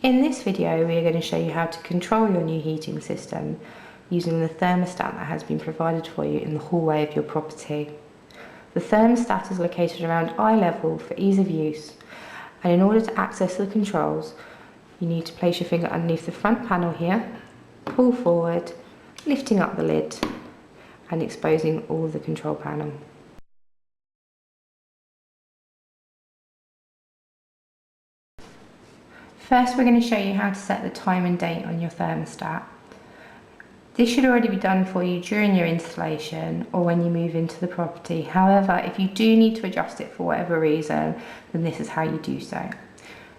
In this video we are going to show you how to control your new heating system using the thermostat that has been provided for you in the hallway of your property. The thermostat is located around eye level for ease of use, and in order to access the controls you need to place your finger underneath the front panel here, pull forward, lifting up the lid and exposing all the control panel. First we're going to show you how to set the time and date on your thermostat. This should already be done for you during your installation or when you move into the property. However, if you do need to adjust it for whatever reason, then this is how you do so.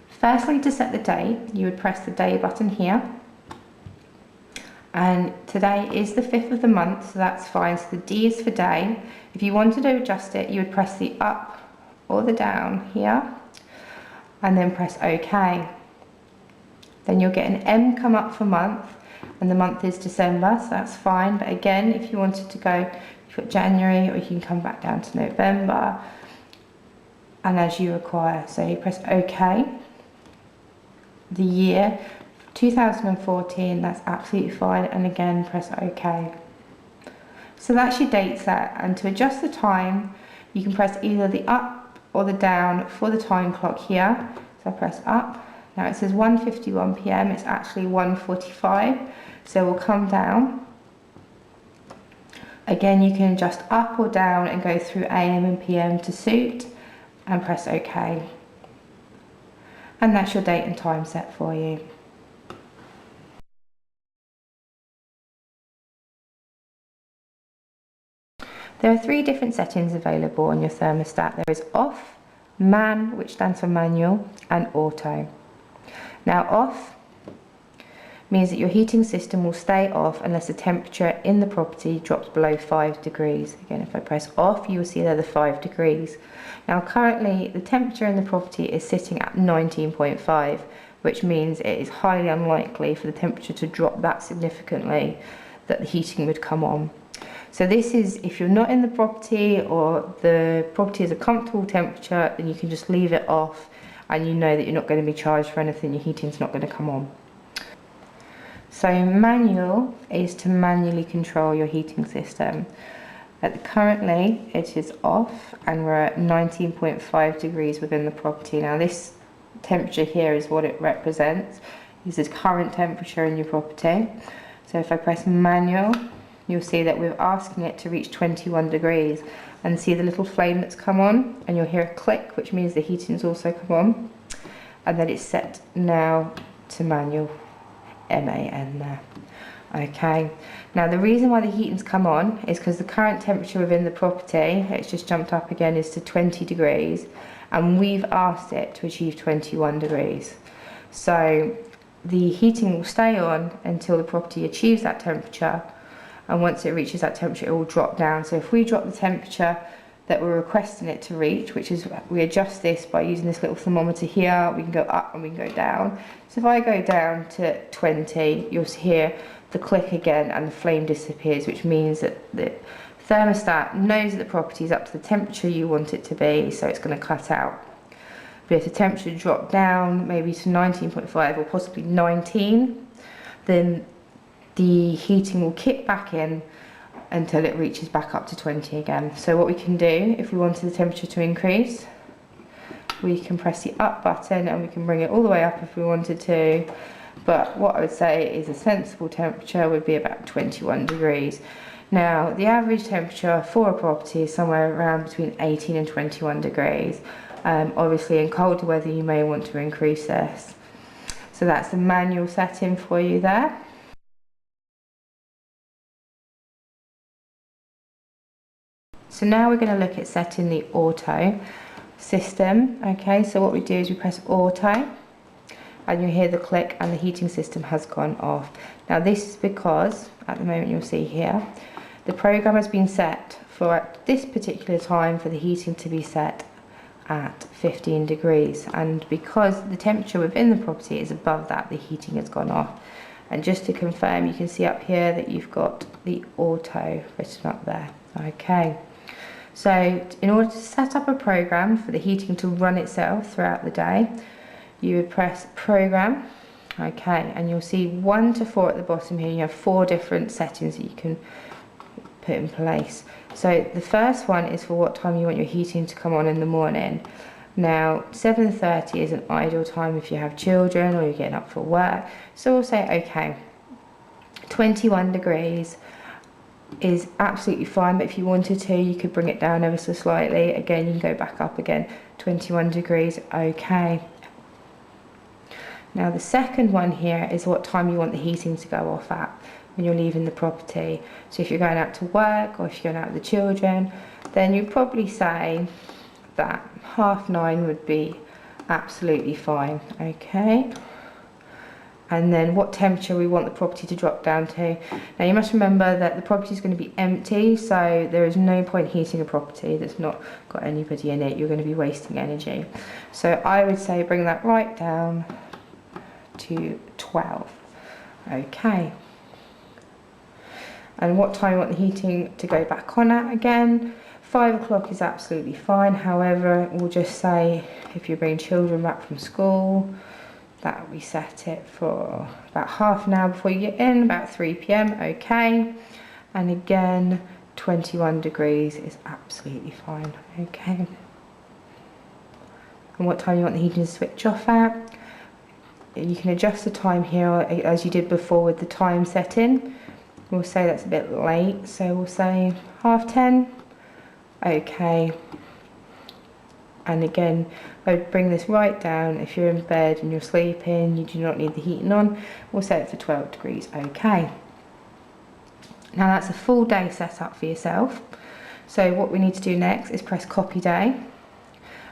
Firstly, to set the date, you would press the day button here. And today is the 5th of the month, so that's fine. So the D is for day. If you wanted to adjust it, you would press the up or the down here and then press OK. Then you'll get an M come up for month, and the month is December, so that's fine. But again, if you wanted to go, you've got January, or you can come back down to November, and as you require. So you press OK. The year 2014, that's absolutely fine, and again press OK. So that's your date set, and to adjust the time you can press either the up or the down for the time clock here. So I press up. Now it says 1:51 PM, it's actually 1:45, so we'll come down. Again, you can adjust up or down and go through AM and PM to suit, and press OK. And that's your date and time set for you. There are 3 different settings available on your thermostat. There is off, man, which stands for manual, and auto. Now off means that your heating system will stay off unless the temperature in the property drops below 5 degrees. Again, if I press off, you will see there the 5 degrees. Now currently the temperature in the property is sitting at 19.5, which means it is highly unlikely for the temperature to drop that significantly that the heating would come on. So this is if you're not in the property or the property is a comfortable temperature, then you can just leave it off and you know that you're not going to be charged for anything, your heating's not going to come on. So manual is to manually control your heating system. Currently it is off and we're at 19.5 degrees within the property. Now this temperature here is what it represents. This is current temperature in your property. So if I press manual, you'll see that we're asking it to reach 21 degrees. And see the little flame that's come on, and you'll hear a click, which means the heating's also come on. And then it's set now to manual, MAN there. Okay, now the reason why the heating's come on is because the current temperature within the property, it's just jumped up again, is to 20 degrees, and we've asked it to achieve 21 degrees. So the heating will stay on until the property achieves that temperature, and once it reaches that temperature it will drop down. So if we drop the temperature that we're requesting it to reach, which is, we adjust this by using this little thermometer here, we can go up and we can go down. So if I go down to 20, you'll hear the click again and the flame disappears, which means that the thermostat knows that the property is up to the temperature you want it to be, so it's going to cut out. But if the temperature dropped down maybe to 19.5 or possibly 19, then the heating will kick back in until it reaches back up to 20 again. So what we can do, if we wanted the temperature to increase, we can press the up button and we can bring it all the way up if we wanted to. But what I would say is a sensible temperature would be about 21 degrees. Now the average temperature for a property is somewhere around between 18 and 21 degrees. Obviously in colder weather you may want to increase this. So that's the manual setting for you there. So now we're going to look at setting the auto system. Okay, so what we do is we press auto and you hear the click and the heating system has gone off. Now this is because, at the moment you'll see here, the program has been set for at this particular time for the heating to be set at 15 degrees, and because the temperature within the property is above that, the heating has gone off. And just to confirm, you can see up here that you've got the auto written up there. Okay. So in order to set up a program for the heating to run itself throughout the day, you would press program Okay, and you'll see 1 to 4 at the bottom here. You have 4 different settings that you can put in place. So the first one is for what time you want your heating to come on in the morning. Now 7:30 is an ideal time if you have children or you're getting up for work. So we'll say, okay, 21 degrees is absolutely fine, but if you wanted to, you could bring it down ever so slightly. Again, you can go back up again. 21 degrees, okay. Now the second one here is what time you want the heating to go off at when you're leaving the property. So if you're going out to work or if you're going out with the children, then you'd probably say that 9:30 would be absolutely fine, okay. And then what temperature we want the property to drop down to. Now you must remember that the property is going to be empty, so there is no point heating a property that's not got anybody in it. You're going to be wasting energy. So I would say bring that right down to 12, okay. And what time you want the heating to go back on at again. 5 o'clock is absolutely fine. However, we'll just say if you bring children back from school, that we set it for about half an hour before you get in, about 3 p.m, okay. And again, 21 degrees is absolutely fine, okay. And what time you want the heating to switch off at. You can adjust the time here as you did before with the time setting. We'll say that's a bit late, so we'll say 10:30, okay. And again, I would bring this right down. If you're in bed and you're sleeping, you do not need the heating on. We'll set it for 12 degrees, okay. Now that's a full day setup for yourself. So what we need to do next is press copy day.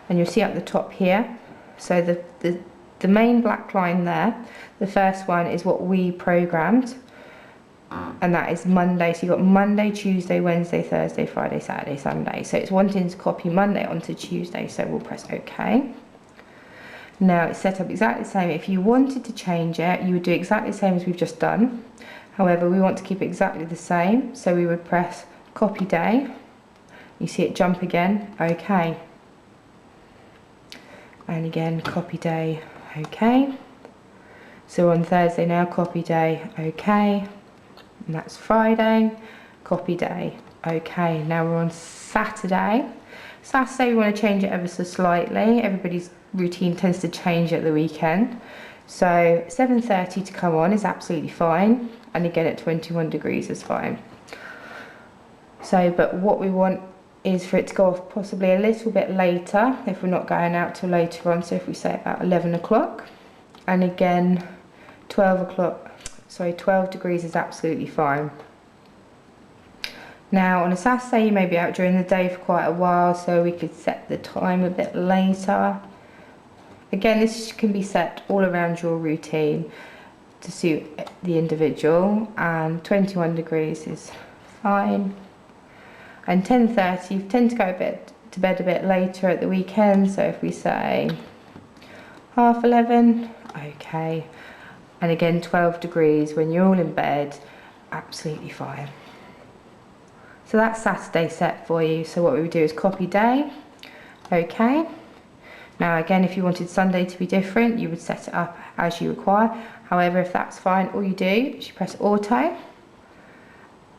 And you'll see up the top here, so the main black line there, the first one is what we programmed. And that is Monday, so you've got Monday, Tuesday, Wednesday, Thursday, Friday, Saturday, Sunday. So it's wanting to copy Monday onto Tuesday, so we'll press OK. Now it's set up exactly the same. If you wanted to change it, you would do exactly the same as we've just done. However, we want to keep it exactly the same, so we would press copy day. You see it jump again, OK. And again, copy day, OK. So on Thursday now, copy day, OK. And that's Friday, copy day, okay. Now we're on Saturday. Saturday we want to change it ever so slightly. Everybody's routine tends to change at the weekend. So 7:30 to come on is absolutely fine. And again at 21 degrees is fine. So, but what we want is for it to go off possibly a little bit later if we're not going out till later on. So if we say about 11 o'clock. And again, 12 degrees is absolutely fine. Now on a Saturday you may be out during the day for quite a while, so we could set the time a bit later. Again, this can be set all around your routine to suit the individual, and 21 degrees is fine. And 10:30, you tend to go to bed a bit later at the weekend, so if we say 11:30, okay. And again, 12 degrees when you're all in bed, absolutely fine. So that's Saturday set for you. So what we would do is copy day, okay. Now again, if you wanted Sunday to be different, you would set it up as you require. However, if that's fine, all you do is you press auto,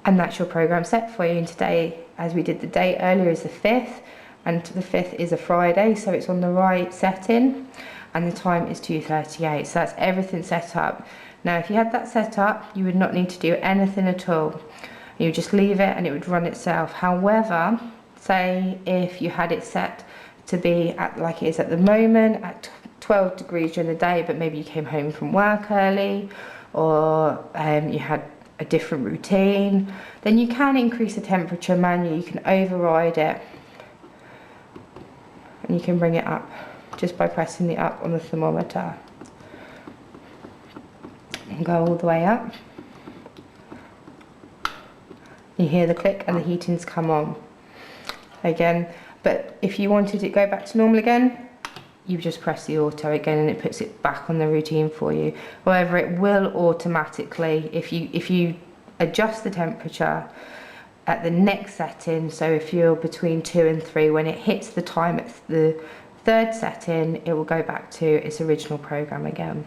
and that's your program set for you. And today, as we did the date earlier, is the 5th, and the 5th is a Friday, so it's on the right setting. And the time is 2:38, so that's everything set up. Now if you had that set up, you would not need to do anything at all. You would just leave it and it would run itself. However, say if you had it set to be at like it is at the moment at 12 degrees during the day, but maybe you came home from work early, or you had a different routine, then you can increase the temperature manually. You can override it and you can bring it up just by pressing the up on the thermometer. And go all the way up. You hear the click and the heating's come on. Again, but if you wanted it to go back to normal again, you just press the auto again and it puts it back on the routine for you. However, it will automatically, if you adjust the temperature at the next setting, so if you're between 2 and 3, when it hits the time at the third setting, it will go back to its original program again.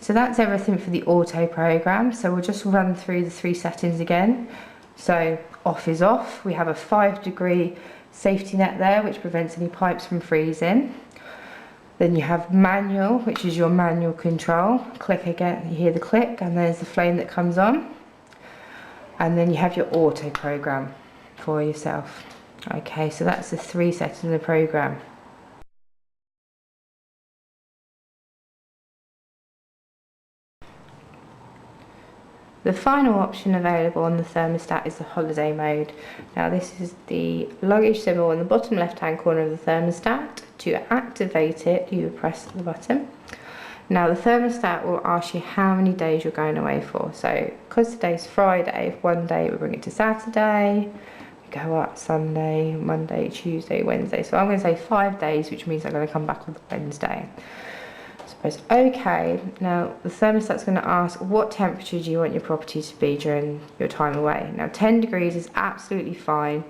So that's everything for the auto program. So we'll just run through the 3 settings again. So off is off. We have a 5-degree safety net there, which prevents any pipes from freezing. Then you have manual, which is your manual control. Click again, you hear the click, and there's the flame that comes on. And then you have your auto program for yourself. Okay, so that's the 3 settings in the program. The final option available on the thermostat is the holiday mode. Now this is the luggage symbol in the bottom left hand corner of the thermostat. To activate it, you press the button. Now the thermostat will ask you how many days you're going away for. So because today's Friday, if one day we bring it to Saturday, we go up Sunday, Monday, Tuesday, Wednesday. So I'm going to say 5 days, which means I'm going to come back on Wednesday. Press OK. Now the thermostat's going to ask what temperature do you want your property to be during your time away. Now 10 degrees is absolutely fine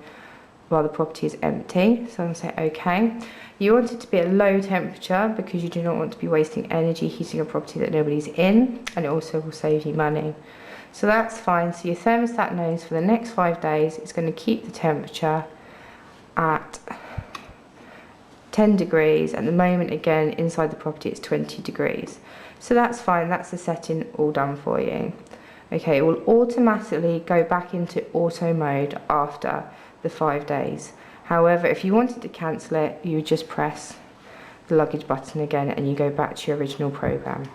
while the property is empty, so I'm going to say OK. You want it to be a low temperature because you do not want to be wasting energy heating a property that nobody's in, and it also will save you money. So that's fine. So your thermostat knows for the next 5 days it's going to keep the temperature at 10 degrees. At the moment, again, inside the property it's 20 degrees. So that's fine, that's the setting all done for you. Okay, it will automatically go back into auto mode after the 5 days. However, if you wanted to cancel it, you would just press the luggage button again and you go back to your original program.